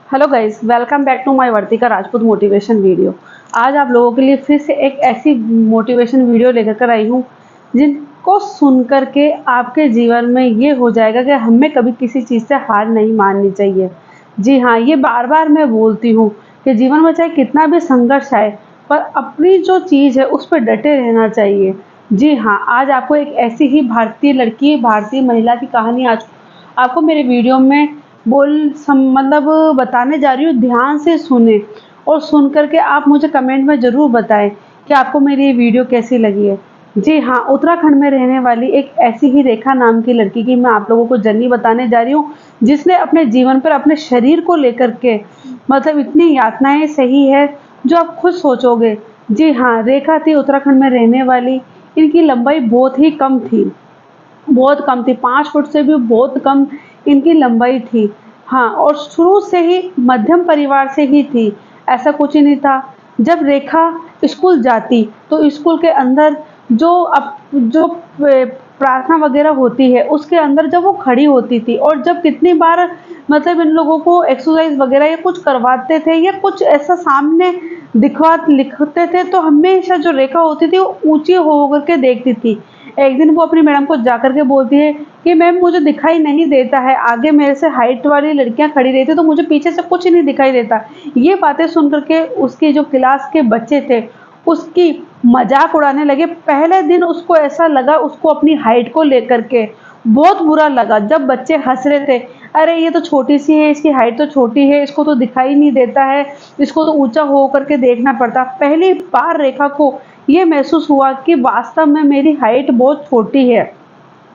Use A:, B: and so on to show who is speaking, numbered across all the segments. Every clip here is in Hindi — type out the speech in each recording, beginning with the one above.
A: Hello guys, welcome back to my Vartika Rajput motivation video. आज आप लोगों के लिए फिर से एक ऐसी मोटिवेशन वीडियो लेकर कर आई हूँ जिनको सुन कर के आपके जीवन में ये हो जाएगा कि हमें कभी किसी चीज़ से हार नहीं माननी चाहिए। जी हाँ, ये बार बार मैं बोलती हूँ कि जीवन में चाहे कितना भी संघर्ष आए पर अपनी जो चीज़ है उस पर डटे रहना चाहिए। जी हाँ, आज आपको एक ऐसी ही भारतीय लड़की, भारतीय महिला की कहानी आज आपको मेरे वीडियो में मतलब बताने जा रही हूँ। ध्यान से सुने और सुन कर के आप मुझे कमेंट में ज़रूर बताएं कि आपको मेरी ये वीडियो कैसी लगी है। जी हाँ, उत्तराखंड में रहने वाली एक ऐसी ही रेखा नाम की लड़की की मैं आप लोगों को जर्नी बताने जा रही हूँ, जिसने अपने जीवन पर अपने शरीर को लेकर के मतलब इतनी यातनाएं सही है जो आप खुद सोचोगे। जी हाँ, रेखा थी उत्तराखंड में रहने वाली। इनकी लंबाई बहुत ही कम थी, बहुत कम थी, 5 फुट से भी बहुत कम इनकी लंबाई थी। हाँ, और शुरू से ही मध्यम परिवार से ही थी, ऐसा कुछ ही नहीं था। जब रेखा स्कूल जाती, तो स्कूल के अंदर जो प्रार्थना वगैरह होती है, उसके अंदर जब वो खड़ी होती थी और जब कितनी बार मतलब इन लोगों को एक्सरसाइज़ वगैरह या कुछ करवाते थे या कुछ ऐसा सामने लिखते थे, तो हमेशा जो रेखा होती थी, वो ऊँची हो कर के देखती थी। एक दिन वो अपनी मैडम को जाकर के बोलती है कि मैम मुझे दिखाई नहीं देता है, आगे मेरे से हाइट वाली लड़कियां खड़ी रहती तो मुझे पीछे से कुछ नहीं दिखाई देता। ये बातें सुन करके उसकी जो क्लास के बच्चे थे उसकी मजाक उड़ाने लगे। पहले दिन उसको ऐसा लगा, उसको अपनी हाइट को लेकर के बहुत बुरा लगा जब बच्चे हंस रहे थे। अरे ये तो छोटी सी है, इसकी हाइट तो छोटी है, इसको तो दिखाई नहीं देता है, इसको तो ऊंचा हो करके देखना पड़ता। पहली बार रेखा को ये महसूस हुआ कि वास्तव में मेरी हाइट बहुत छोटी है।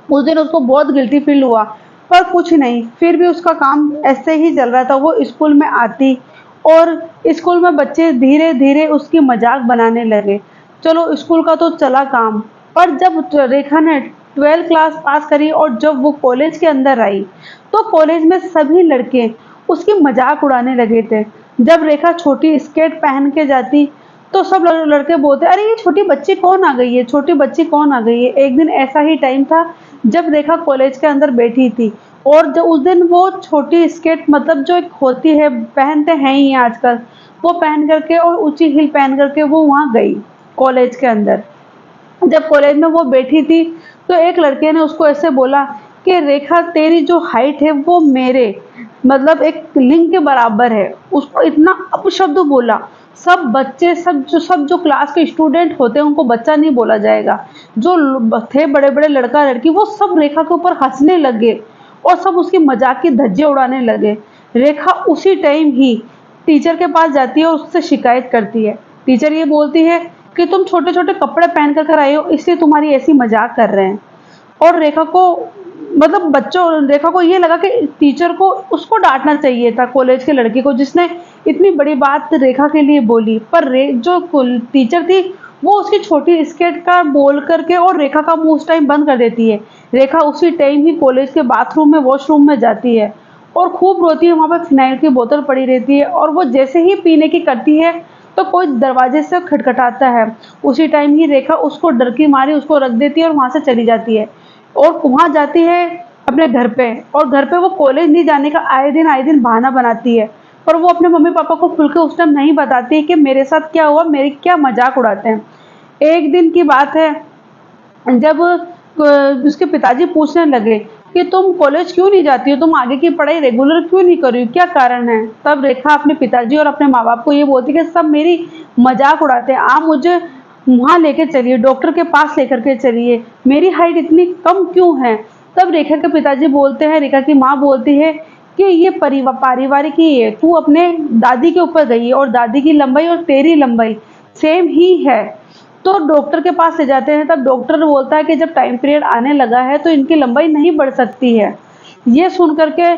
A: उस दिन उसको बहुत गिल्टी फील हुआ, पर कुछ नहीं, फिर भी उसका काम ऐसे ही चल रहा था। वो स्कूल में आती और स्कूल में बच्चे धीरे धीरे उसकी मजाक बनाने लगे। चलो स्कूल का तो चला काम, पर जब रेखा ने 12th क्लास पास करी और जब वो कॉलेज के अंदर आई, तो कॉलेज में सभी लड़के उसकी मजाक उड़ाने लगे थे। जब रेखा छोटी स्कर्ट पहन के जाती, तो सब लड़के बोलते अरे ये छोटी बच्ची कौन आ गई है, छोटी बच्ची कौन आ गई है। एक दिन ऐसा ही टाइम था जब रेखा कॉलेज के अंदर बैठी थी और जो उस दिन वो छोटी स्कर्ट मतलब जो एक होती है, पहनते हैं ही आजकल, वो पहन करके और ऊंची हील पहन करके वो वहां गई कॉलेज के अंदर। जब कॉलेज में वो बैठी थी, तो एक लड़के ने उसको ऐसे बोला कि रेखा तेरी जो हाइट है वो मेरे मतलब एक लिंग के बराबर है। उसको इतना अपशब्द बोला। सब बच्चे, सब जो क्लास के स्टूडेंट होते हैं उनको बच्चा नहीं बोला जाएगा, जो थे बड़े बड़े लड़का लड़की, वो सब रेखा के ऊपर हंसने लगे और सब उसकी मजाक की धज्जियां उड़ाने लगे। रेखा उसी टाइम ही टीचर के पास जाती है और उससे शिकायत करती है। टीचर ये बोलती है कि तुम छोटे छोटे कपड़े पहन कर आई हो, इसलिए तुम्हारी ऐसी मजाक कर रहे हैं। और रेखा को मतलब बच्चों रेखा को ये लगा कि टीचर को उसको डांटना चाहिए था, कॉलेज के लड़के को जिसने इतनी बड़ी बात रेखा के लिए बोली। पर जो टीचर थी वो उसकी छोटी स्कर्ट का बोल करके और रेखा का मुंह उस टाइम बंद कर देती है। रेखा उसी टाइम ही कॉलेज के बाथरूम में वॉशरूम में जाती है और खूब रोती है। वहां पर फिनाइल की बोतल पड़ी रहती है और वो जैसे ही पीने की करती है, तो कोई दरवाजे से खटखटाता है। उसी टाइम ही रेखा उसको डर की मारी उसको रख देती है और वहां से चली जाती है और वहां जाती है अपने घर पे। और घर पे वो कॉलेज नहीं जाने का आए दिन बहाना बनाती है, पर वो अपने मम्मी पापा को खुल के उस टाइम नहीं बताती कि मेरे साथ क्या हुआ, मेरी क्या मजाक उड़ाते हैं। एक दिन की बात है, जब उसके पिताजी पूछने लगे कि तुम कॉलेज क्यों नहीं जाती हो, तुम आगे की पढ़ाई रेगुलर क्यों नहीं कर रही हो, क्या कारण है। तब रेखा अपने पिताजी और अपने माँ बाप को ये बोलती कि सब मेरी मजाक उड़ाते हैं, आप मुझे वहां लेके चलिए, डॉक्टर के पास लेकर के चलिए, मेरी हाइट इतनी कम क्यों है। तब रेखा के पिताजी बोलते हैं, रेखा की माँ बोलती है कि ये पारिवारिक ही है, तू अपने दादी के ऊपर गई है और दादी की लंबाई और तेरी लंबाई सेम ही है। तो डॉक्टर के पास ले जाते हैं। तब डॉक्टर बोलता है कि जब टाइम पीरियड आने लगा है तो इनकी लंबाई नहीं बढ़ सकती है। ये सुन करके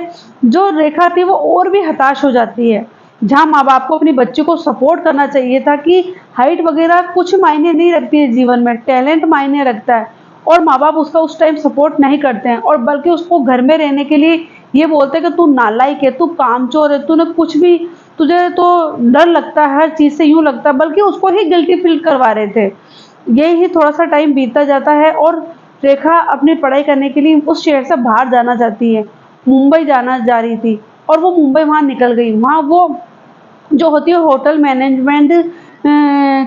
A: जो रेखा थी वो और भी हताश हो जाती है। जहाँ माँ बाप को अपनी बच्ची को सपोर्ट करना चाहिए था कि हाइट वगैरह कुछ मायने नहीं रखती है जीवन में, टैलेंट मायने रखता है। और माँ बाप उसका उस टाइम सपोर्ट नहीं करते हैं और बल्कि उसको घर में रहने के लिए ये बोलते हैं कि तू नालायक है, तू कामचोर है, तूने कुछ भी, तुझे तो डर लगता है हर चीज़ से, यूँ लगता है, बल्कि उसको ही गिल्टी फील करवा रहे थे। यही ही थोड़ा सा टाइम बीतता जाता है और रेखा अपनी पढ़ाई करने के लिए उस शहर से बाहर जाना चाहती है। मुंबई जाना जा रही थी। और वो मुंबई वहाँ निकल गई। वहाँ वो जो होती है होटल मैनेजमेंट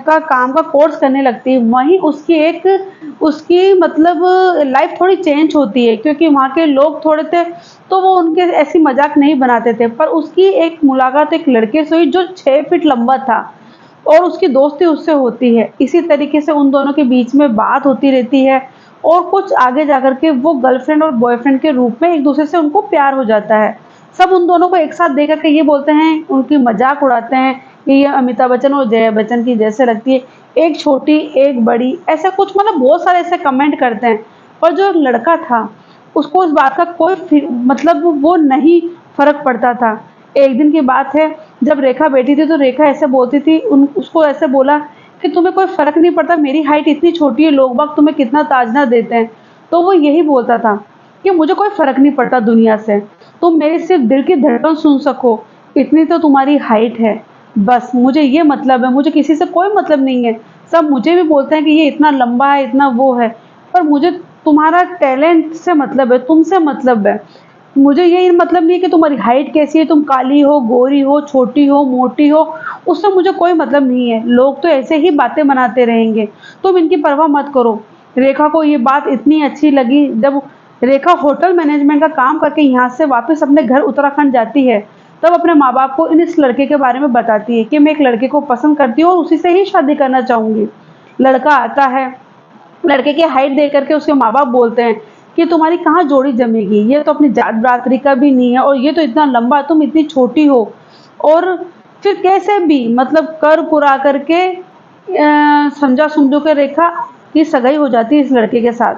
A: का काम का कोर्स करने लगती है। वहीं उसकी मतलब लाइफ थोड़ी चेंज होती है, क्योंकि वहाँ के लोग थोड़े थे तो वो उनके ऐसी मजाक नहीं बनाते थे। पर उसकी एक मुलाकात एक लड़के से हुई जो 6 फीट लंबा था, और उसकी दोस्ती उससे होती है। इसी तरीके से उन दोनों के बीच में बात होती रहती है, और कुछ आगे जाकर के वो गर्लफ्रेंड और बॉयफ्रेंड के रूप में एक दूसरे से उनको प्यार हो जाता है। सब उन दोनों को एक साथ देख कर के ये बोलते हैं, उनकी मजाक उड़ाते हैं कि ये अमिताभ बच्चन और जया बच्चन की जैसे लगती है, एक छोटी एक बड़ी, ऐसा कुछ मतलब बहुत सारे ऐसे कमेंट करते हैं। पर जो लड़का था उसको उस बात का कोई मतलब वो नहीं फर्क पड़ता था। एक दिन की बात है, जब रेखा बैठी थी तो रेखा ऐसे बोलती थी, उन उसको ऐसे बोला कि तुम्हें कोई फर्क नहीं पड़ता, मेरी हाइट इतनी छोटी है, लोग बाग तुम्हें कितना ताजना देते हैं। तो वो यही बोलता था कि मुझे कोई फर्क नहीं पड़ता दुनिया से, तुम मेरे सिर्फ दिल की धड़कन सुन सको, इतनी तो तुम्हारी हाइट है। बस मुझे ये मतलब है, मुझे किसी से कोई मतलब नहीं है। सब मुझे भी बोलते हैं कि ये इतना लंबा है, इतना वो है, पर मुझे तुम्हारा टैलेंट से मतलब है, तुमसे मतलब है। मुझे ये मतलब नहीं है कि तुम्हारी हाइट कैसी है, तुम काली हो, गोरी हो, छोटी हो, मोटी हो, उससे मुझे कोई मतलब नहीं है। लोग तो ऐसे ही बातें बनाते रहेंगे, तुम इनकी परवाह मत करो। रेखा को ये बात इतनी अच्छी लगी। जब रेखा होटल मैनेजमेंट का काम करके यहाँ से वापस अपने घर उत्तराखंड जाती है, तब अपने माँ बाप को इस लड़के के बारे में बताती है कि मैं एक लड़के को पसंद करती हूँ और उसी से ही शादी करना चाहूंगी। लड़का आता है, लड़के की हाइट देख करके उसके माँ बाप बोलते हैं कि तुम्हारी कहाँ जोड़ी जमेगी, ये तो अपनी जात बरादरी का भी नहीं है, और ये तो इतना लंबा, तुम इतनी छोटी हो। और फिर कैसे भी मतलब कर कुरा करके समझा समझो के रेखा की सगाई हो जाती है इस लड़के के साथ,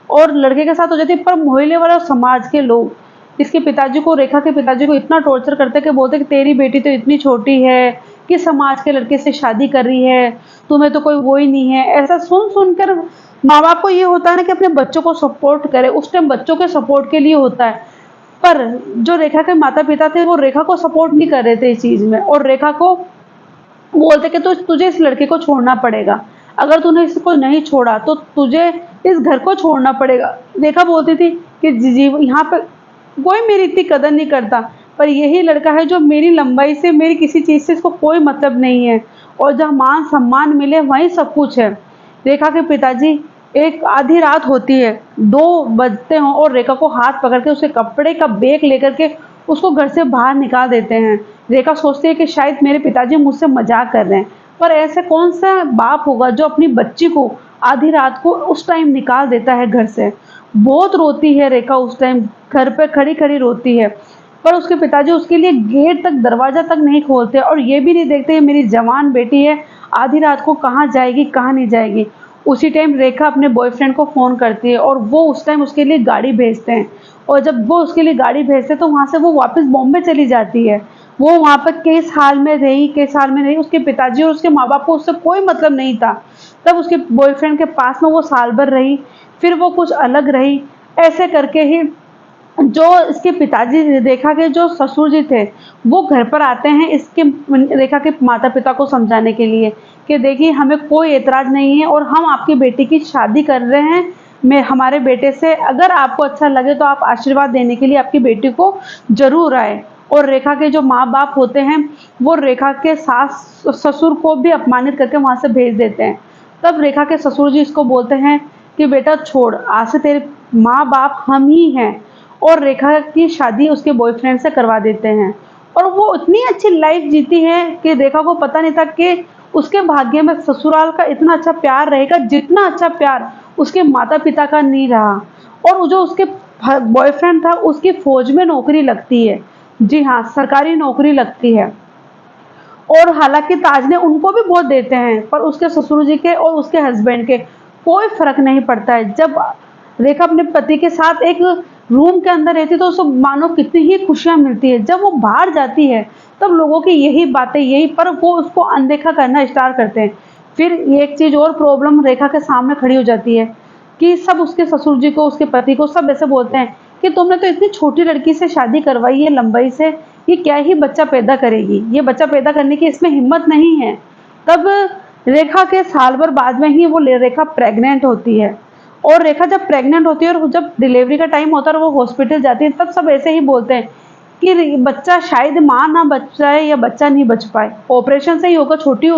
A: और लड़के के साथ हो जाती है। पर मोहल्ले वाले और समाज के लोग इसके पिताजी को, रेखा के पिताजी को इतना टॉर्चर करते हैं कि बोलते हैं कि तेरी बेटी तो इतनी छोटी है कि समाज के लड़के से शादी कर रही है, तुम्हें तो कोई वो ही नहीं है। ऐसा सुन सुनकर माँ बाप को ये होता है ना कि अपने बच्चों को सपोर्ट करे, उस टाइम बच्चों के सपोर्ट के लिए होता है। पर जो रेखा के माता पिता थे वो रेखा को सपोर्ट नहीं कर रहे थे इस चीज में, और रेखा को बोलते कि तुझे इस लड़के को छोड़ना पड़ेगा, अगर तूने इसको नहीं छोड़ा तो तुझे इस घर को छोड़ना पड़ेगा। रेखा बोलती थी कि जी यहाँ पे कोई मेरी इतनी कदर नहीं करता, पर यही लड़का है जो मेरी लंबाई से, मेरी किसी चीज से इसको कोई मतलब नहीं है, और जहाँ मान सम्मान मिले वहीं सब कुछ है। रेखा के पिताजी, एक आधी रात होती है, 2 बजते हों, और रेखा को हाथ पकड़ के उसके कपड़े का बैग लेकर के उसको घर से बाहर निकाल देते हैं। रेखा सोचती है कि शायद मेरे पिताजी मुझसे मजाक कर रहे हैं, पर ऐसे कौन सा बाप होगा जो अपनी बच्ची को आधी रात को उस टाइम निकाल देता है घर से। बहुत रोती है रेखा उस टाइम, घर पे खड़ी खड़ी रोती है। पर उसके पिताजी उसके लिए गेट तक, दरवाजा तक नहीं खोलते, और ये भी नहीं देखते ये मेरी जवान बेटी है, आधी रात को कहाँ जाएगी कहाँ नहीं जाएगी। उसी टाइम रेखा अपने बॉयफ्रेंड को फ़ोन करती है, और वो उस टाइम उसके लिए गाड़ी भेजते हैं। और जब वो उसके लिए गाड़ी भेजते हैं तो वहाँ से वो वापस बॉम्बे चली जाती है। वो वहाँ पर किस हाल में रही, किस हाल में नहीं, उसके पिताजी और उसके माँ बाप को उससे कोई मतलब नहीं था। तब उसके बॉयफ्रेंड के पास में वो साल भर रही, फिर वो कुछ अलग रही। ऐसे करके ही जो इसके पिताजी, रेखा के जो ससुर जी थे, वो घर पर आते हैं इसके, रेखा के माता पिता को समझाने के लिए कि देखिए हमें कोई एतराज़ नहीं है, और हम आपकी बेटी की शादी कर रहे हैं, मैं हमारे बेटे से, अगर आपको अच्छा लगे तो आप आशीर्वाद देने के लिए आपकी बेटी को जरूर आए। और रेखा के जो माँ बाप होते हैं वो रेखा के सास ससुर को भी अपमानित करके वहाँ से भेज देते हैं। तब रेखा के ससुर जी इसको बोलते हैं कि बेटा छोड़, आज से तेरे माँ बाप हम ही हैं, और रेखा की शादी उसके बॉयफ्रेंड से करवा देते हैं। और वो इतनी अच्छी लाइफ जीती है कि रेखा को पता नहीं था कि उसके भाग्य में ससुराल का इतना अच्छा प्यार रहेगा जितना अच्छा प्यार उसके माता पिता का नहीं रहा। और वो जो उसके बॉयफ्रेंड था उसकी फौज में नौकरी लगती है, जी हाँ सरकारी नौकरी लगती है। और हालांकि ताज ने उनको भी बहुत देते हैं, पर उसके ससुर जी के और उसके हस्बैंड के कोई फर्क नहीं पड़ता है। जब रेखा अपने पति के साथ एक रूम के अंदर रहती है तो उसको मानो कितनी ही खुशियां मिलती है, जब वो बाहर जाती है तब लोगों की यही बातें, यही, पर वो उसको अनदेखा करना स्टार्ट करते हैं। फिर एक चीज और प्रॉब्लम रेखा के सामने खड़ी हो जाती है कि सब उसके ससुर जी को, उसके पति को, सब ऐसे बोलते हैं कि तुमने तो इतनी छोटी लड़की से शादी करवाई है लंबाई से, ये क्या ही बच्चा पैदा करेगी, ये बच्चा पैदा करने की इसमें हिम्मत नहीं है। तब रेखा के साल भर बाद में ही वो रेखा प्रेग्नेंट होती है। और रेखा जब प्रेग्नेंट होती है और जब डिलीवरी का टाइम होता है और वो हॉस्पिटल जाती है, तब सब ऐसे ही बोलते हैं कि बच्चा शायद माँ ना बच जाए या बच्चा नहीं बच पाए, ऑपरेशन से ही होगा, छोटी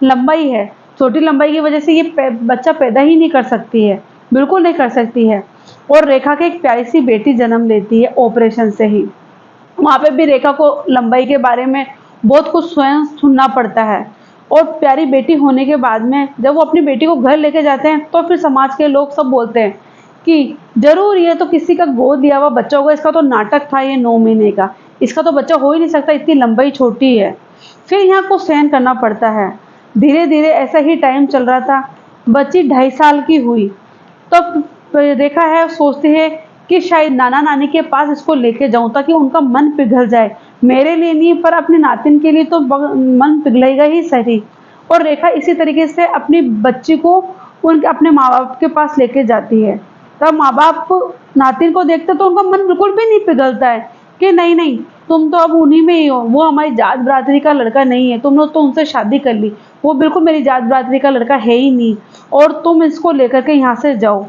A: लंबाई है, छोटी लंबाई की वजह से ये बच्चा पैदा ही नहीं कर सकती है, बिल्कुल नहीं कर सकती है। और रेखा की एक प्यारी सी बेटी जन्म लेती है ऑपरेशन से ही। वहाँ पे भी रेखा को लंबाई के बारे में बहुत कुछ स्वयं सुनना पड़ता है। और प्यारी बेटी होने के बाद में जब वो अपनी बेटी को घर लेके जाते हैं तो फिर समाज के लोग सब बोलते हैं कि जरूर ये तो किसी का गोद दिया हुआ बच्चा होगा, इसका तो नाटक था ये 9 महीने का, इसका तो बच्चा हो ही नहीं सकता, इतनी लंबाई छोटी है। फिर यहाँ को सहन करना पड़ता है। धीरे धीरे ऐसा ही टाइम चल रहा था। बच्ची 2.5 साल की हुई तब देखा है सोचती है कि शायद नाना नानी के पास इसको लेके जाऊं ताकि उनका मन पिघल जाए, मेरे लिए नहीं पर अपने नातिन के लिए तो मन पिघलेगा ही सही। और रेखा इसी तरीके से अपनी बच्ची को उनके अपने माँ बाप के पास लेके जाती है। तब माँ बाप नातिन को देखते तो उनका मन बिल्कुल भी नहीं पिघलता है कि नहीं नहीं, तुम तो अब उन्हीं में ही हो, वो हमारी जात बरादरी का लड़का नहीं है, तुमने तो उनसे शादी कर ली, वो बिल्कुल मेरी जात बरादरी का लड़का है ही नहीं, और तुम इसको लेकर के यहाँ से जाओ,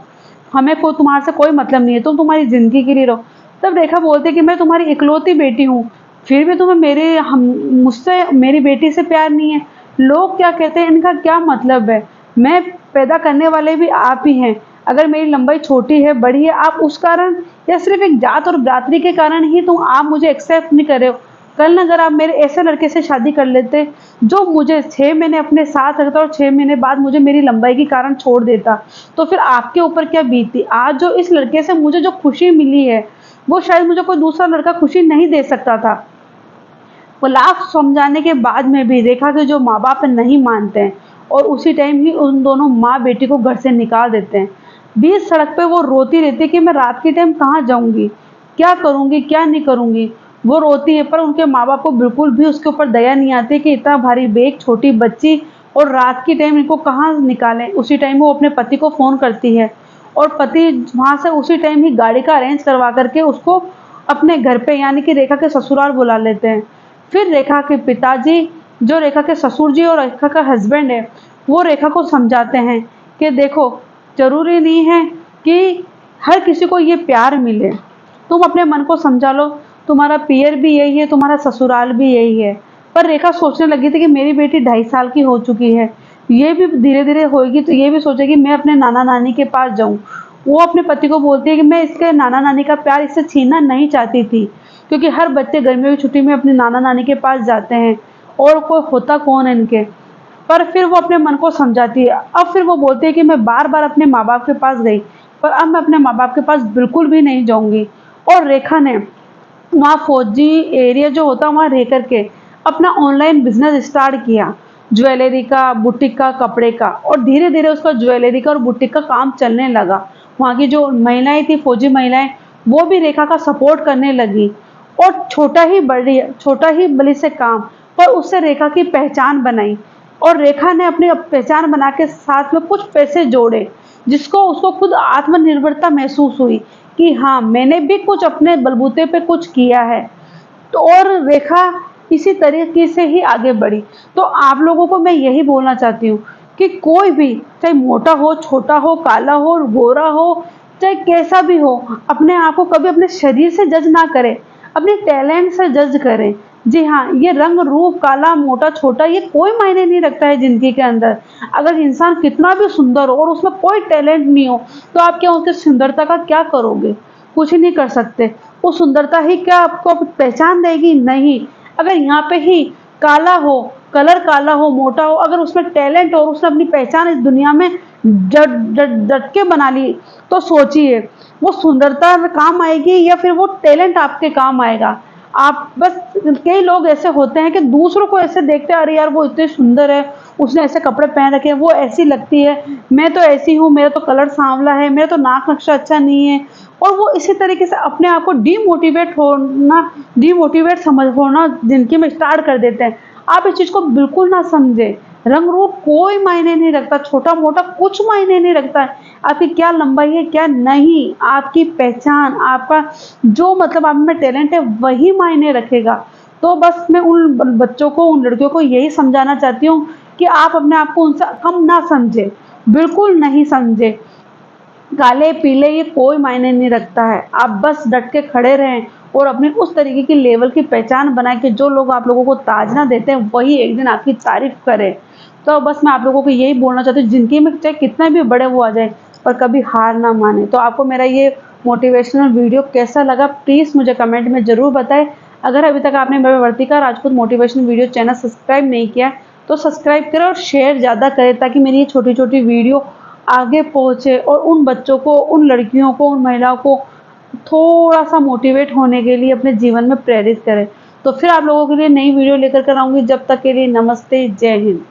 A: हमें को तुम्हारे से कोई मतलब नहीं है, तुम तुम्हारी जिंदगी के लिए रहो। तब रेखा बोलती है कि मैं तुम्हारी इकलौती बेटी हूँ, फिर भी तुम्हें मुझसे मेरी बेटी से प्यार नहीं है। लोग क्या कहते हैं इनका क्या मतलब है, मैं पैदा करने वाले भी आप ही हैं। अगर मेरी लंबाई छोटी है बड़ी है, आप उस कारण या सिर्फ एक जात और बरादरी के कारण ही तुम आप मुझे एक्सेप्ट नहीं कर रहे हो। कल अगर आप मेरे ऐसे लड़के से शादी कर लेते जो मुझे 6 महीने अपने साथ रखता और 6 महीने बाद मुझे मेरी लंबाई के कारण छोड़ देता, तो फिर आपके ऊपर क्या बीतती। आज जो इस लड़के से मुझे जो खुशी मिली है वो शायद मुझे कोई दूसरा लड़का खुशी नहीं दे सकता था। वो लाख समझाने के बाद में भी रेखा के जो माँ बाप नहीं मानते हैं और उसी टाइम ही उन दोनों माँ बेटी को घर से निकाल देते हैं। बीच सड़क पे वो रोती रहती है कि मैं रात के टाइम कहाँ जाऊंगी, क्या करूंगी क्या नहीं करूंगी। वो रोती है पर उनके माँ बाप को बिल्कुल भी उसके ऊपर दया नहीं आती कि इतना भारी बैग, छोटी बच्ची और रात के टाइम इनको कहाँ निकालें। उसी टाइम वो अपने पति को फ़ोन करती है और पति वहाँ से उसी टाइम ही गाड़ी का अरेंज करवा करके उसको अपने घर पे यानी कि रेखा के ससुराल बुला लेते हैं। फिर रेखा के पिताजी, जो रेखा के ससुर जी और रेखा का हस्बैंड है, वो रेखा को समझाते हैं कि देखो जरूरी नहीं है कि हर किसी को ये प्यार मिले, तुम अपने मन को समझा लो, तुम्हारा पियर भी यही है, तुम्हारा ससुराल भी यही है। पर रेखा सोचने लगी थी कि मेरी बेटी 2.5 साल की हो चुकी है, ये भी धीरे धीरे होगी तो ये भी सोचेगी मैं अपने नाना नानी के पास जाऊं। वो अपने पति को बोलती है कि मैं इसके नाना नानी का प्यार इससे छीनना नहीं चाहती थी, क्योंकि हर बच्चे गर्मियों की छुट्टी में अपने नाना नानी के पास जाते हैं और कोई होता कौन है इनके। पर फिर वो अपने मन को समझाती है। अब फिर वो बोलती है कि मैं बार बार अपने माँ बाप के पास गई पर अब मैं अपने माँ बाप के पास बिल्कुल भी नहीं जाऊंगी। और रेखा ने वहाँ फौजी एरिया जो होता है वहाँ रह करके अपना ऑनलाइन बिजनेस स्टार्ट किया, ज्वेलरी का, बुटीक का, कपड़े का। और धीरे धीरे उसका ज्वेलरी का और बुटीक का काम चलने लगा। वहाँ की जो महिलाएं थी, फौजी महिलाएं, वो भी रेखा का सपोर्ट करने लगी। और छोटा ही बड़ी से काम पर उससे रेखा की पहचान बनाई। और रेखा ने अपनी पहचान बना के साथ में कुछ पैसे जोड़े, जिसको उसको खुद आत्मनिर्भरता महसूस हुई कि हाँ मैंने भी कुछ अपने बलबूते पे कुछ किया है। तो और रेखा इसी तरीके से ही आगे बढ़ी। तो आप लोगों को मैं यही बोलना चाहती हूँ कि कोई भी, चाहे मोटा हो, छोटा हो, काला हो, गोरा हो, चाहे कैसा भी हो, अपने आप को कभी अपने शरीर से जज ना करें, अपने टैलेंट से जज करें। जी हाँ, ये रंग रूप, काला मोटा छोटा, ये कोई मायने नहीं रखता है जिंदगी के अंदर। अगर इंसान कितना भी सुंदर हो और उसमें कोई टैलेंट नहीं हो तो आप क्या उसकी सुंदरता का क्या करोगे, कुछ ही नहीं कर सकते। वो सुंदरता ही क्या आपको पहचान देगी, नहीं। अगर यहाँ पे ही काला हो, कलर काला हो, मोटा हो, अगर उसमें टैलेंट हो और उसने अपनी पहचान इस दुनिया में डट के बना ली, तो सोचिए वो सुंदरता में काम आएगी या फिर वो टैलेंट आपके काम आएगा। आप बस, कई लोग ऐसे होते हैं कि दूसरों को ऐसे देखते हैं, अरे यार वो इतने सुंदर है, उसने ऐसे कपड़े पहन रखे हैं, वो ऐसी लगती है, मैं तो ऐसी हूँ, मेरा तो कलर सांवला है, मेरा तो नाक नक्शा अच्छा नहीं है। और वो इसी तरीके से अपने आप को डीमोटिवेट समझ होना जिंदगी में स्टार्ट कर देते हैं। आप इस चीज को बिल्कुल ना समझे। रंग रूप कोई मायने नहीं रखता, छोटा मोटा कुछ मायने नहीं रखता है। आपकी क्या लंबाई है क्या नहीं, आपकी पहचान, आपका जो मतलब आप में टैलेंट है वही मायने रखेगा। तो बस मैं उन बच्चों को, उन लड़कियों को यही समझाना चाहती हूँ कि आप अपने आप को उनसे कम ना समझे, बिल्कुल नहीं समझे। काले पीले ये कोई मायने नहीं रखता है, आप बस डट के खड़े रहें और अपनी उस तरीके की लेवल की पहचान बनाए कि जो लोग आप लोगों को ताजना देते हैं वही एक दिन आपकी तारीफ करें। तो बस मैं आप लोगों को यही बोलना चाहती हूँ, ज़िंदगी में चाहे कितना भी बड़े वो आ जाए पर कभी हार ना माने। तो आपको मेरा ये मोटिवेशनल वीडियो कैसा लगा प्लीज़ मुझे कमेंट में ज़रूर बताएं। अगर अभी तक आपने मेरा Vartika Rajput motivational video channel subscribe नहीं किया है तो सब्सक्राइब करें और शेयर ज़्यादा करें ताकि मेरी ये छोटी छोटी वीडियो आगे पहुँचे और उन बच्चों को, उन लड़कियों को, उन महिलाओं को थोड़ा सा मोटिवेट होने के लिए अपने जीवन में प्रेरित करें। तो फिर आप लोगों के लिए नई वीडियो लेकर आऊँगी। जब तक के लिए नमस्ते, जय हिंद।